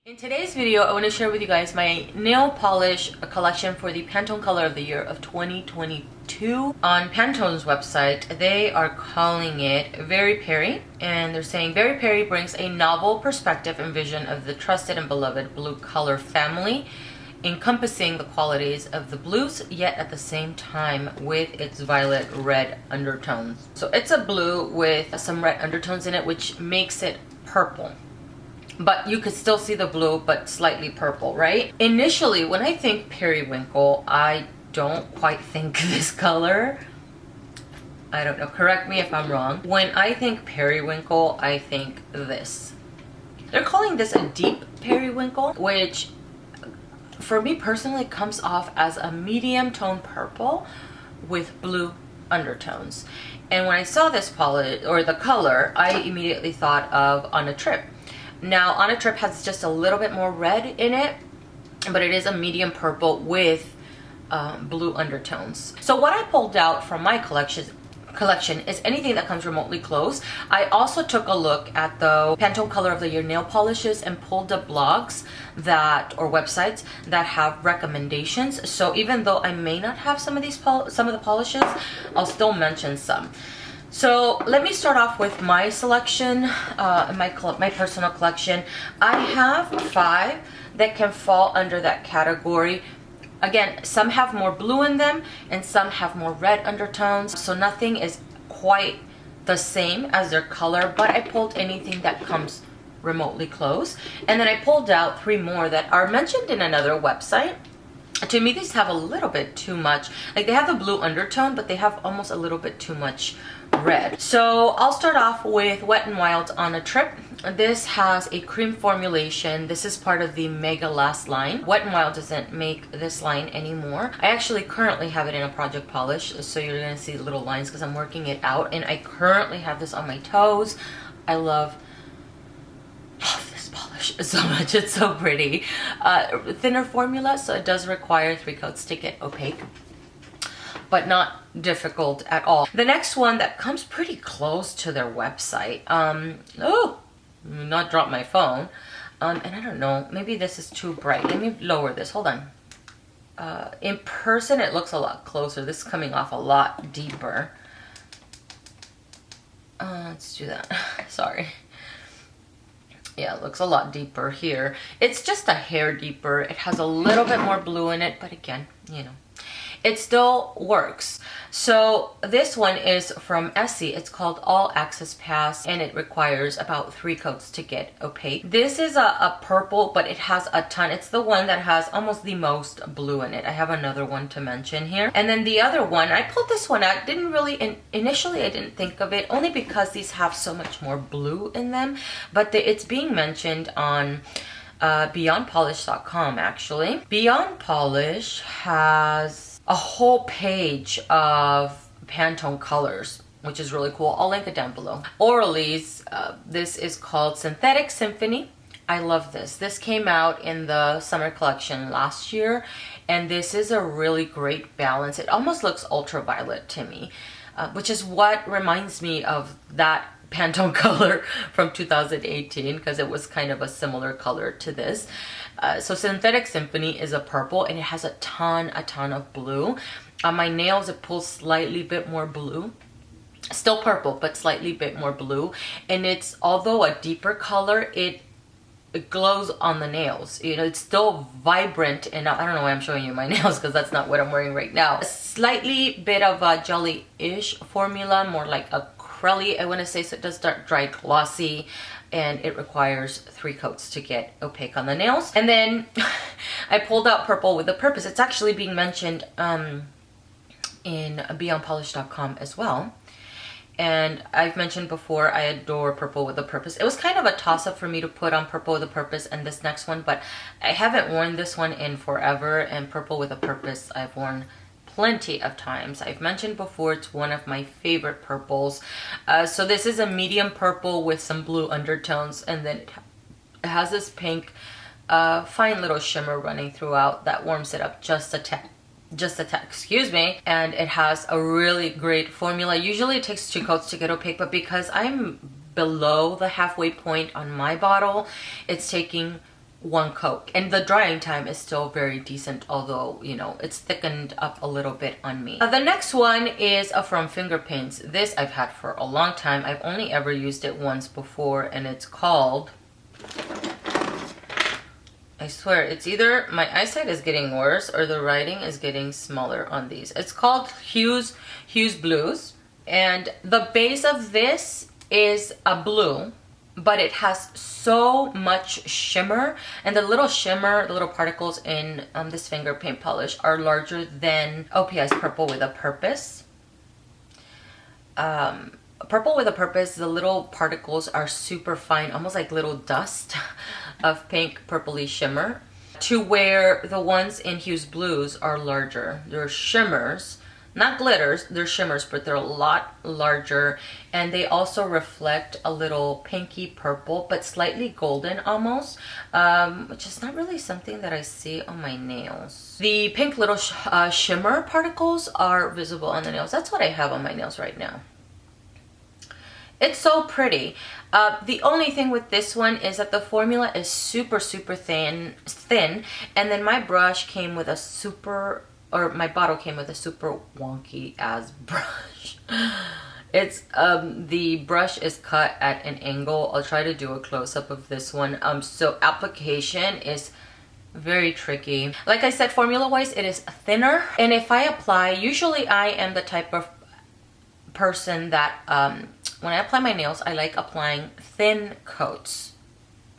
In today's video, I want to share with you guys my nail polish collection for the Pantone Color of the Year of 2022. On Pantone's website, they are calling it Very Peri, and they're saying Very Peri brings a novel perspective and vision of the trusted and beloved blue color family, encompassing the qualities of the blues, yet at the same time with its violet red undertones. So it's a blue with some red undertones in it, which makes it purple. But you could still see the blue, but slightly purple, right? Initially, when I think Peri-Wink-le, I don't quite think this color. I don't know, correct me if I'm wrong. When I think Peri-Wink-le, I think this. They're calling this a deep Peri-Wink-le, which for me personally comes off as a medium tone purple with blue undertones. And when I saw this polish, or the color, I immediately thought of On a Trip. Now, On a Trip has just a little bit more red in it, but it is a medium purple with blue undertones. So what I pulled out from my collection is anything that comes remotely close. I also took a look at the Pantone Color of the Year nail polishes and pulled up blogs or websites that have recommendations. So even though I may not have some of the polishes, I'll still mention some. So let me start off with my selection, my personal collection. I have 5 that can fall under that category. Again, some have more blue in them and some have more red undertones. So nothing is quite the same as their color, but I pulled anything that comes remotely close. And then I pulled out 3 more that are mentioned in another website. To me, these have a little bit too much. Like, they have the blue undertone, but they have almost a little bit too much red. So I'll start off with Wet n Wild's On a Trip. This has a cream formulation. This is part of the Mega Last line. Wet n Wild doesn't make this line anymore. I actually currently have it in a project polish, so you're gonna see little lines because I'm working it out, and I currently have this on my toes. I love this polish so much. It's so pretty. Thinner formula, so it does require 3 coats to get opaque, but not difficult at all. The next one that comes pretty close to their website, not drop my phone, and I don't know, maybe this is too bright. Let me lower this, hold on. In person it looks a lot closer. This is coming off a lot deeper. Let's do that. Sorry. Yeah, it looks a lot deeper here. It's just a hair deeper. It has a little bit more blue in it, but again, you know, it still works. So this one is from ESSIE. It's called All Access Pass, and it requires about 3 coats to get opaque. This is a purple, but it has a ton. It's the one that has almost the most blue in it. I have another one to mention here. And then the other one, I pulled this one out. Didn't really, initially I didn't think of it, only because these have so much more blue in them. But it's being mentioned on BeyondPolish.com actually. Beyond Polish has a whole page of Pantone colors, which is really cool. I'll link it down below. ORLY's, this is called Synthetic Symphony. I love this. This came out in the summer collection last year, and this is a really great balance. It almost looks ultraviolet to me, which is what reminds me of that Pantone color from 2018, because it was kind of a similar color to this. So Synthetic Symphony is a purple, and it has a ton of blue. On my nails, it pulls slightly bit more blue. Still purple, but slightly bit more blue. And it's, although a deeper color, it glows on the nails. You know, it's still vibrant, and I don't know why I'm showing you my nails because that's not what I'm wearing right now. A slightly bit of a jelly-ish formula, more like a crelly, I want to say, so it does start dry glossy, and it requires 3 coats to get opaque on the nails. And then I pulled out Purple with a Purpose. It's actually being mentioned in BeyondPolish.com as well. And I've mentioned before, I adore Purple with a Purpose. It was kind of a toss-up for me to put on Purple with a Purpose and this next one, but I haven't worn this one in forever, and Purple with a Purpose I've worn plenty of times. I've mentioned before, it's one of my favorite purples. So this is a medium purple with some blue undertones, and then it has this pink fine little shimmer running throughout that warms it up just a tad, excuse me. And it has a really great formula. Usually it takes 2 coats to get opaque, but because I'm below the halfway point on my bottle, it's taking one coat, and the drying time is still very decent, although, you know, it's thickened up a little bit on me. The next one is from Finger Paints. This I've had for a long time. I've only ever used it once before, and it's called, I swear, it's either my eyesight is getting worse or the writing is getting smaller on these. It's called Hues Blues, and the base of this is a blue, but it has so much shimmer, and the little shimmer, the little particles in this finger paint polish are larger than OPI's Purple with a Purpose. Purple with a Purpose, the little particles are super fine, almost like little dust of pink purpley shimmer, to where the ones in Hues Blues are larger. They're shimmers, not glitters, they're shimmers, but they're a lot larger, and they also reflect a little pinky purple, but slightly golden almost, which is not really something that I see on my nails. The pink little shimmer particles are visible on the nails. That's what I have on my nails right now. It's so pretty. The only thing with this one is that the formula is super thin, and then my brush came with a my bottle came with a super wonky ass brush. It's the brush is cut at an angle. I'll try to do a close-up of this one. So application is very tricky. Like I said, formula wise it is thinner, and if I apply, usually I am the type of person that when I apply my nails, I like applying thin coats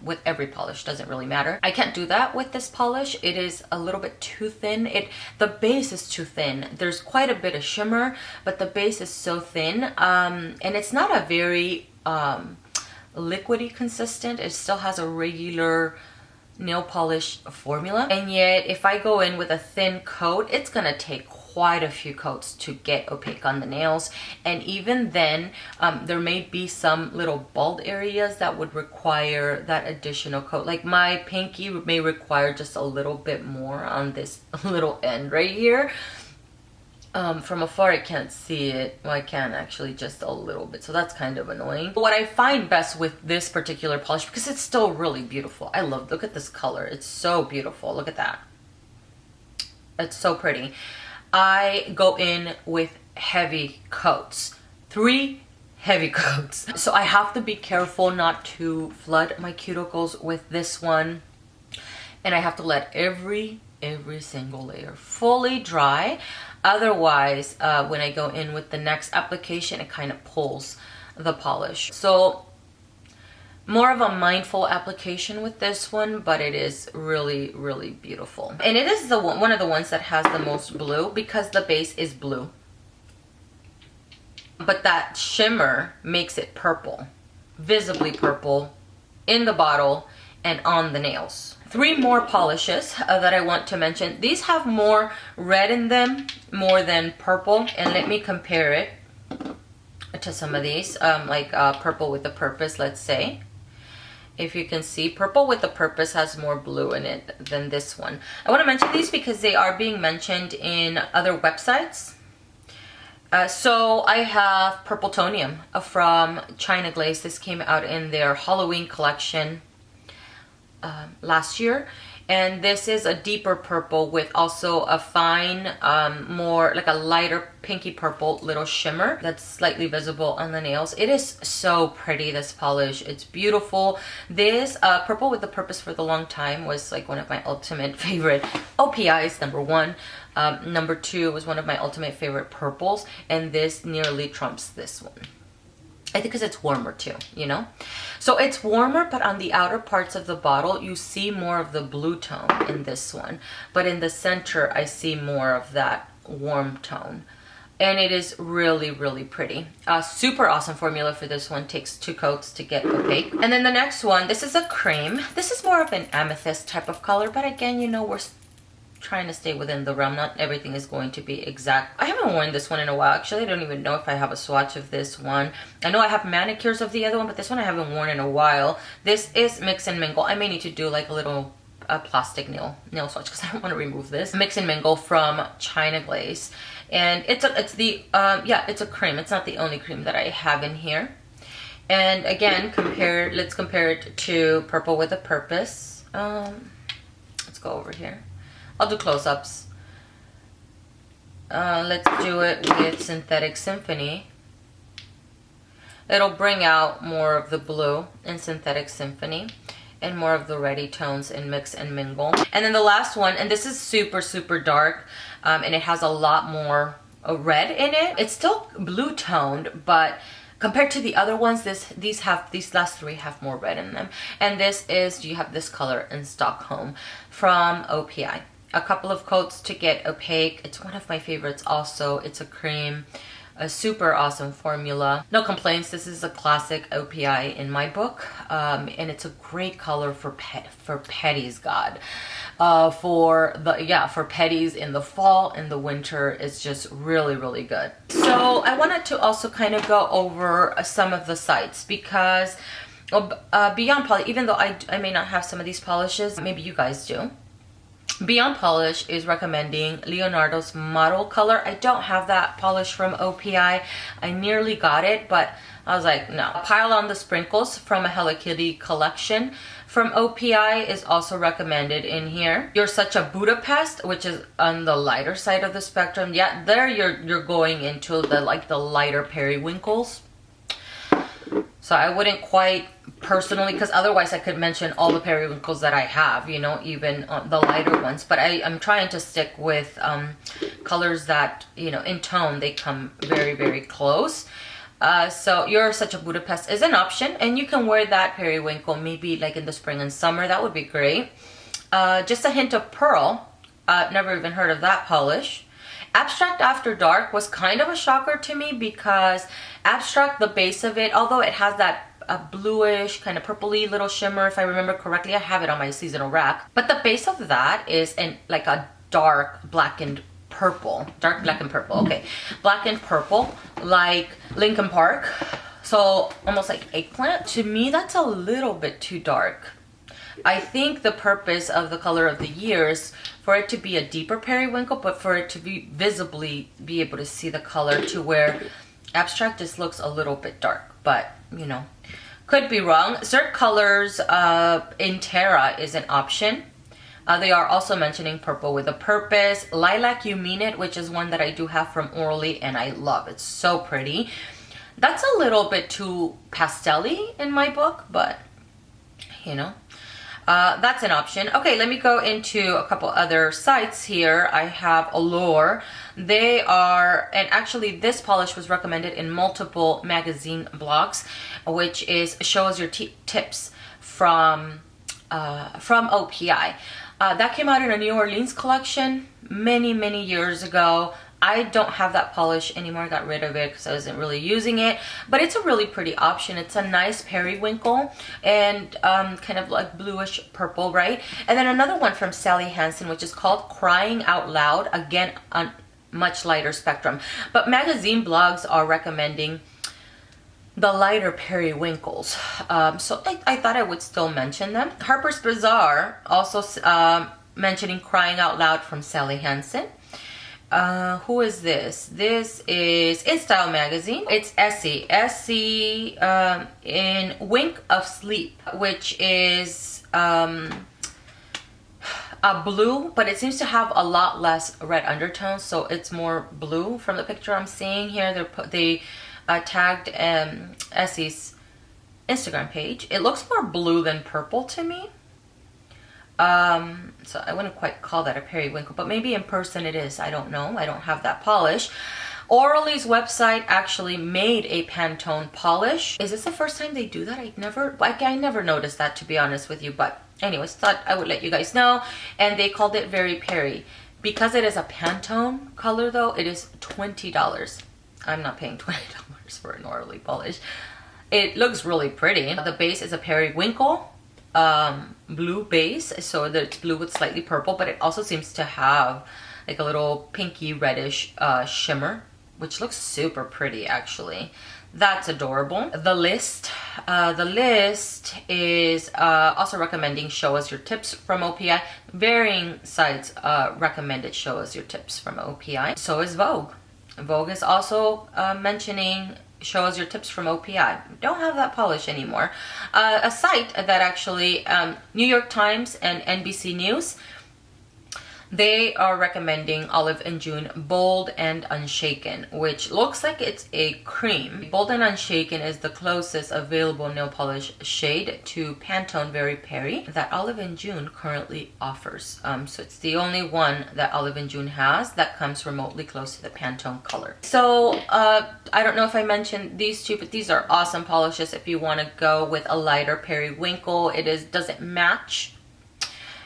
with every polish. Doesn't really matter. I can't do that with this polish. It is a little bit too thin. The base is too thin. There's quite a bit of shimmer, but the base is so thin, and it's not a very liquidy consistent. It still has a regular nail polish formula, and yet if I go in with a thin coat, it's gonna take quite a few coats to get opaque on the nails, and even then there may be some little bald areas that would require that additional coat. Like my pinky may require just a little bit more on this little end right here. From afar I can't see it. Well, I can actually, just a little bit, so that's kind of annoying. But what I find best with this particular polish, because it's still really beautiful, look at this color, it's so beautiful. Look at that, it's so pretty. I go in with heavy coats, 3 heavy coats. So I have to be careful not to flood my cuticles with this one, and I have to let every single layer fully dry. Otherwise, when I go in with the next application, it kind of pulls the polish. So more of a mindful application with this one, but it is really beautiful. And it is one of the ones that has the most blue, because the base is blue, but that shimmer makes it purple, visibly purple in the bottle and on the nails. 3 more polishes that I want to mention. These have more red in them, more than purple, and let me compare it to some of these, like Purple with a Purpose, let's say. If you can see, Purple with a Purpose has more blue in it than this one. I want to mention these because they are being mentioned in other websites. So I have Purpletonium from China Glaze. This came out in their Halloween collection last year, and this is a deeper purple with also a fine, more like a lighter pinky purple little shimmer that's slightly visible on the nails. It is so pretty, this polish. It's beautiful. This Purple with a Purpose for the long time was like one of my ultimate favorite OPIs, number 1. Number 2 was one of my ultimate favorite purples, and this nearly trumps this one. I think because it's warmer too, you know? So it's warmer, but on the outer parts of the bottle, you see more of the blue tone in this one. But in the center, I see more of that warm tone. And it is really pretty. Super awesome formula for this one. Takes 2 coats to get opaque. And then the next one, this is a cream. This is more of an amethyst type of color, but again, you know, we're trying to stay within the realm. Not everything is going to be exact. I haven't worn this one in a while. Actually, I don't even know if I have a swatch of this one. I know I have manicures of the other one, but this one I haven't worn in a while. This is Mix and Mingle. I may need to do like a little plastic nail swatch because I don't want to remove this. Mix and Mingle from China Glaze, and it's a cream. It's not the only cream that I have in here. And again, let's compare it to Purple with a Purpose. Let's go over here. I'll do close-ups. Let's do it with Synthetic Symphony. It'll bring out more of the blue in Synthetic Symphony and more of the reddy tones in Mix and Mingle. And then the last one, and this is super, super dark, and it has a lot more red in it. It's still blue toned, but compared to the other ones, these last three have more red in them. And this is, you have this color in Stolkholm from OPI. A couple of coats to get opaque. It's one of my favorites also. It's a cream, a super awesome formula. No complaints. This is a classic OPI in my book, and it's a great color for petties. God, for petties in the fall and the winter. It's just really, really good. So I wanted to also kind of go over some of the sites because Beyond Polish, even though I may not have some of these polishes, maybe you guys do. Beyond Polish is recommending Leonardos Moddel color. I don't have that polish from OPI. I nearly got it, but I was like, no. Pile on the Sprinkles from a Hello Kitty collection from OPI is also recommended in here. You're Such a Budapest, which is on the lighter side of the spectrum. Yeah, there you're going into the lighter Peri-Winkles. So I wouldn't quite personally, because otherwise I could mention all the Peri-Winkles that I have, you know, even the lighter ones. But I'm trying to stick with colors that, you know, in tone, they come very, very close. So You're Such a Budapest is an option, and you can wear that Peri-Winkle maybe like in the spring and summer. That would be great. Just a Hint of Pearl. Never even heard of that polish. Abstract After Dark was kind of a shocker to me because Abstract, the base of it, although it has that bluish, kind of purpley little shimmer, if I remember correctly, I have it on my seasonal rack. But the base of that is like a dark blackened purple. Dark black and purple, okay. Black and purple, like Linkin Park. So almost like Eggplant. To me, that's a little bit too dark. I think the purpose of the Color of the Year is for it to be a deeper Peri-Winkle, but for it to be visibly be able to see the color, to where Abstract just looks a little bit dark. But, you know, could be wrong. Cirque colors in Terra is an option. They are also mentioning Purple with a Purpose. Lilac You Mean It, which is one that I do have from ORLY, and I love. It's so pretty. That's a little bit too pastel-y in my book, but, you know. That's an option. Okay, let me go into a couple other sites here. I have Allure. They are, and actually this polish was recommended in multiple magazine blogs, which is Shows Your Tips from OPI. That came out in a New Orleans collection many years ago. I don't have that polish anymore. I got rid of it because I wasn't really using it. But it's a really pretty option. It's a nice Peri-Winkle and kind of like bluish purple, right? And then another one from Sally Hansen, which is called Crying Out Loud. Again, on much lighter spectrum. But magazine blogs are recommending the lighter Peri-Winkles. So I thought I would still mention them. Harper's Bazaar also mentioning Crying Out Loud from Sally Hansen. Who is this? This is In Style magazine. It's ESSIE. ESSIE in Wink of Sleep, which is a blue, but it seems to have a lot less red undertones, so it's more blue from the picture I'm seeing here. They tagged ESSIE's Instagram page. It looks more blue than purple to me. So I wouldn't quite call that a Peri-Winkle, but maybe in person it is. I don't know. I don't have that polish. ORLY's website actually made a Pantone polish. Is this the first time they do that? I never noticed that, to be honest with you, but anyways, thought I would let you guys know. And they called it Very Peri. Because it is a Pantone color though, it is $20. I'm not paying $20 for an ORLY polish. It looks really pretty. The base is a Peri-Winkle blue base, so that it's blue with slightly purple, but it also seems to have like a little pinky reddish shimmer, which looks super pretty actually. That's adorable. The list is also recommending Show Us Your Tips from OPI. Varying sites recommended Show Us Your Tips from OPI. So is Vogue. Vogue is also mentioning show us your tips from OPI. Don't have that polish anymore. A site that actually, New York Times and NBC News, they are recommending Olive and June Bold and Unshaken, which looks like it's a cream. Bold and Unshaken is the closest available nail polish shade to Pantone Very Peri that Olive and June currently offers. So it's the only one that Olive and June has that comes remotely close to the Pantone color. So I don't know if I mentioned these two, but these are awesome polishes if you want to go with a lighter Peri-Wink-le. It doesn't match.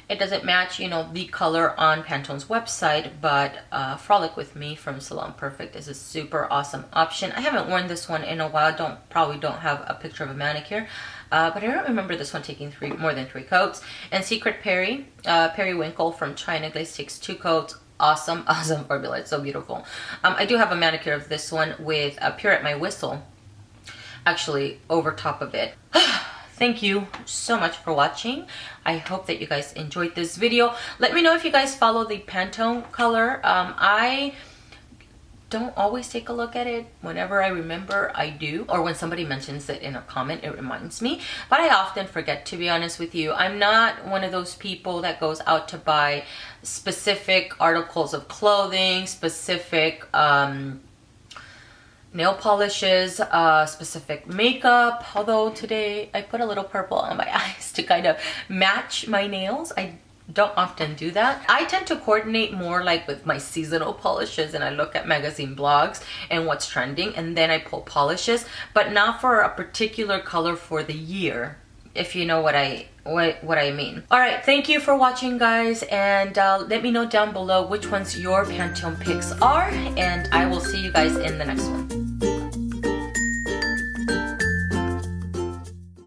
It doesn't match, you know, the color on Pantone's website, but Frolic with Me from Salon Perfect is a super awesome option. I haven't worn this one in a while. Probably don't have a picture of a manicure, but I don't remember this one taking more than 3 coats. And Secret Peri-Wink-le from China Glaze takes 2 coats. Awesome, awesome formula. It's so beautiful. I do have a manicure of this one with Pure at My Whistle, actually over top of it. Thank you so much for watching. I hope that you guys enjoyed this video. Let me know if you guys follow the Pantone color. I don't always take a look at it. Whenever I remember, I do. Or when somebody mentions it in a comment, it reminds me. But I often forget, to be honest with you. I'm not one of those people that goes out to buy specific articles of clothing, specific nail polishes, specific makeup, although today I put a little purple on my eyes to kind of match my nails. I don't often do that. I tend to coordinate more like with my seasonal polishes, and I look at magazine blogs and what's trending, and then I pull polishes, but not for a particular color for the year, if you know what I mean. All right, thank you for watching, guys, and let me know down below which ones your Pantone picks are, and I will see you guys in the next one.